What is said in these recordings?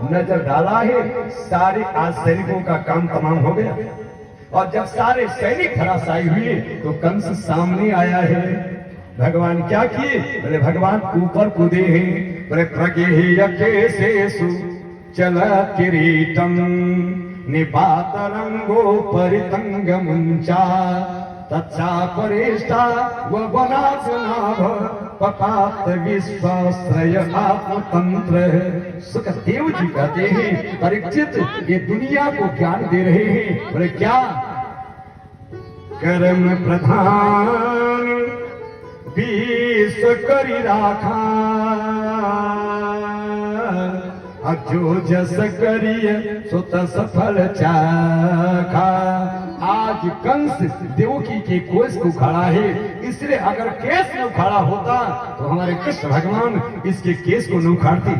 नजर डाला है, सारे आज सैनिकों का काम तमाम हो गया। और जब सारे सैनिक धराशायी हुए तो कंस सामने आया है। भगवान क्या किए? बोले भगवान ऊपर कूदे हैं। बोले प्रगेयकेशेषु चल किरीटम निपात रंगो परितंगमुंचा तच्चा परेष्टा व वनाशनाभ पपात विश्वाश्रय आत्मतंत्र। सुखदेव जी कहते हैं परीक्षित ये दुनिया को ज्ञान दे रहे हैं। बोले क्या? कर्म प्रधान विश्व करी राखा जो जस करिय सुत सफल चाखा। आज कंस देवकी के कोष को उखाड़ा है, इसलिए अगर केस न उखाड़ा होता तो हमारे कृष्ण भगवान इसके केस को न उखाड़ते।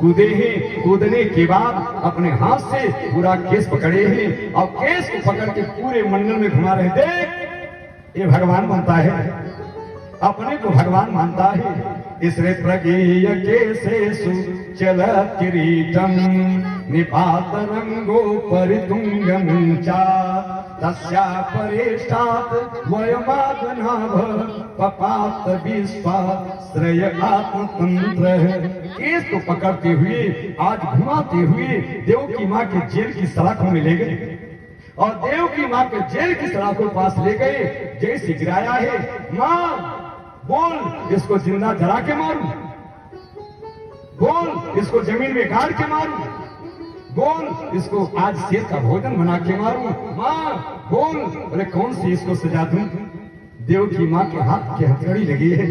कूदे हैं, कूदने के बाद अपने हाथ से पूरा केस पकड़े हैं और केस को पकड़ के पूरे मंडल में घुमा रहे। देख ये भगवान बनता है, अपने को भगवान मानता है। इसलिए प्रगेयकेशेषु चल किरीटम निपात रंगो परितुंगमुंचा तस्या परेष्टात् वयमागनाभ पपात विश्वाश्रय आत्मतंत्र। केस को पकड़ते हुए आज घुमाते हुए देव की माँ के जेल की सलाखों में ले गए और देव की माँ के जेल की सलाखों के पास ले गए। जैसे गिराया है, माँ बोल इसको जिंदा जला के मारूं, बोल इसको जमीन में गाड़ के मारूं, बोल इसको आज शेर का भोजन बना के मारूं, माँ बोल। बोले कौन सी इसको सजा दूं? देव की माँ के हाथ की हथकड़ी लगी है,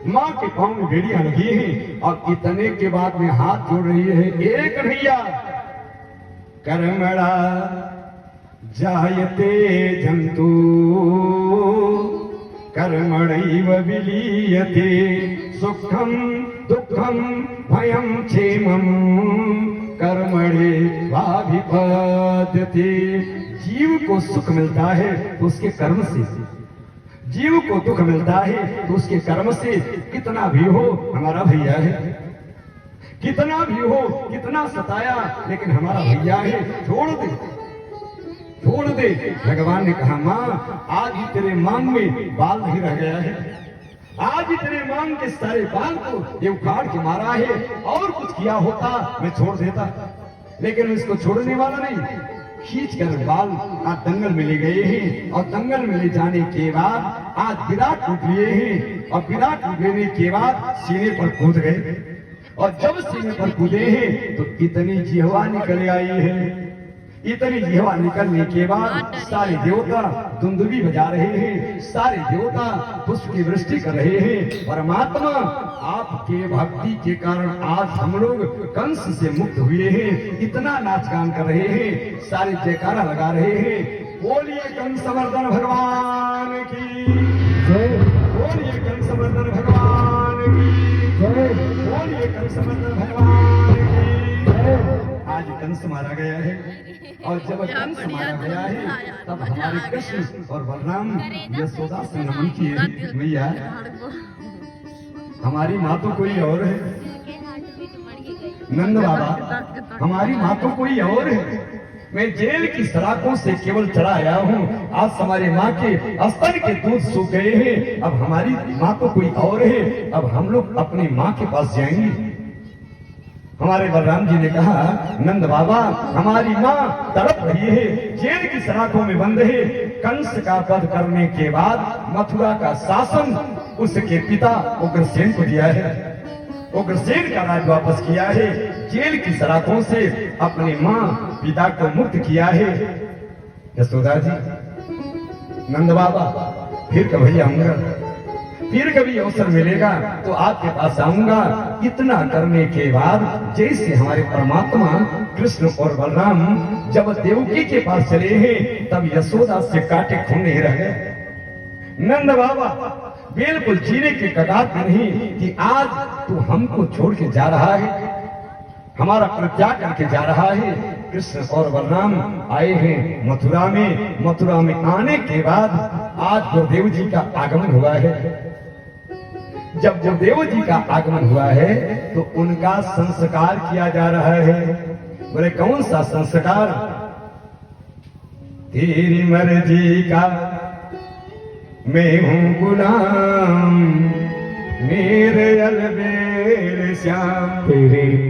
माँ के पांव में बेड़ियां लगी है और इतने के बाद में हाथ जोड़ रही है। एक भैया कर्मणा जायते जंतु कर्मणैव विलीयते सुखम दुखम भयम क्षेमम कर्मणे वाभिपद्यते। जीव को सुख मिलता है तो उसके कर्म से, जीव को दुख मिलता है तो उसके कर्म से। कितना भी हो हमारा भैया है, कितना भी हो, कितना सताया लेकिन हमारा भैया है, छोड़ दे छोड़ दे। भगवान ने कहा माँ आज ही तेरे मांग में बाल नहीं रह गया है, आज ही तेरे मांग के सारे बाल को ये उखाड़ के मारा है। और कुछ किया होता मैं छोड़ देता, लेकिन इसको छोड़ने वाला नहीं। खींच कर बाल आज दंगल में ले गए हैं और दंगल में ले जाने के बाद आज विराट रूप लिए हैं और विराट रूप लेने के बाद सीने पर कूद गए। और जब सीने पर कूदे हैं तो इतनी जिह्वा निकल आई है। इतनी जिह्वा निकलने के बाद सारे देवता दुंदुभी बजा रहे हैं, सारे देवता पुष्प की वृष्टि कर रहे हैं। परमात्मा आपके भक्ति के कारण आज हम लोग कंस से मुक्त हुए हैं। इतना नाच गान कर रहे हैं, सारे जयकारा लगा रहे हैं। बोलिए कंसवर्धन भगवान की जय, बोलिए कंसवर्धन भगवान की जय, बोलिए कंसवर्धन भगवान की जय। आज कंस मारा गया है और जब कंस मारा गया है तब हमारे कृष्ण और बलराम यशोदा से नमन किए। मैया हमारी माँ तो कोई और है, नंद बाबा हमारी माँ तो कोई और है। मैं जेल की सलाखों से केवल चढ़ा आया हूँ, आज हमारे माँ के स्तन के दूध सूख गए हैं। अब हमारी माँ तो कोई और है, अब हम लोग अपनी माँ के पास जाएंगे। हमारे बलराम जी ने कहा नंद बाबा हमारी माँ तड़प रही है, जेल की सलाखों में बंद है। कंस का वध करने के बाद मथुरा का शासन उसके पिता उग्रसेन को दिया है, उग्रसेन का राज वापस किया है। जेल की सलाखों से अपने माँ पिता को मुक्त किया है। यशोदा जी नंद बाबा फिर कभी आऊंगा, फिर कभी अवसर मिलेगा तो आपके पास आऊंगा। इतना करने के बाद जैसे हमारे परमात्मा कृष्ण और बलराम जब देवकी के पास चले हैं तब यशोदा से काटे खून नहीं रह गए। नंद बाबा बिल्कुल जीने के कगार पर नहीं कि आज तू हमको छोड़ के जा रहा है, हमारा परित्याग करके जा रहा है। कृष्ण और बलराम आए हैं मथुरा में, मथुरा में आने के बाद आज गुरुदेव जी का आगमन हुआ है। जब गुरुदेव जी का आगमन हुआ है तो उनका संस्कार किया जा रहा है। बोले कौन सा संस्कार? तेरी मर्जी का मैं हूं गुलाम, मेरे अलबेर श्याम, तेरी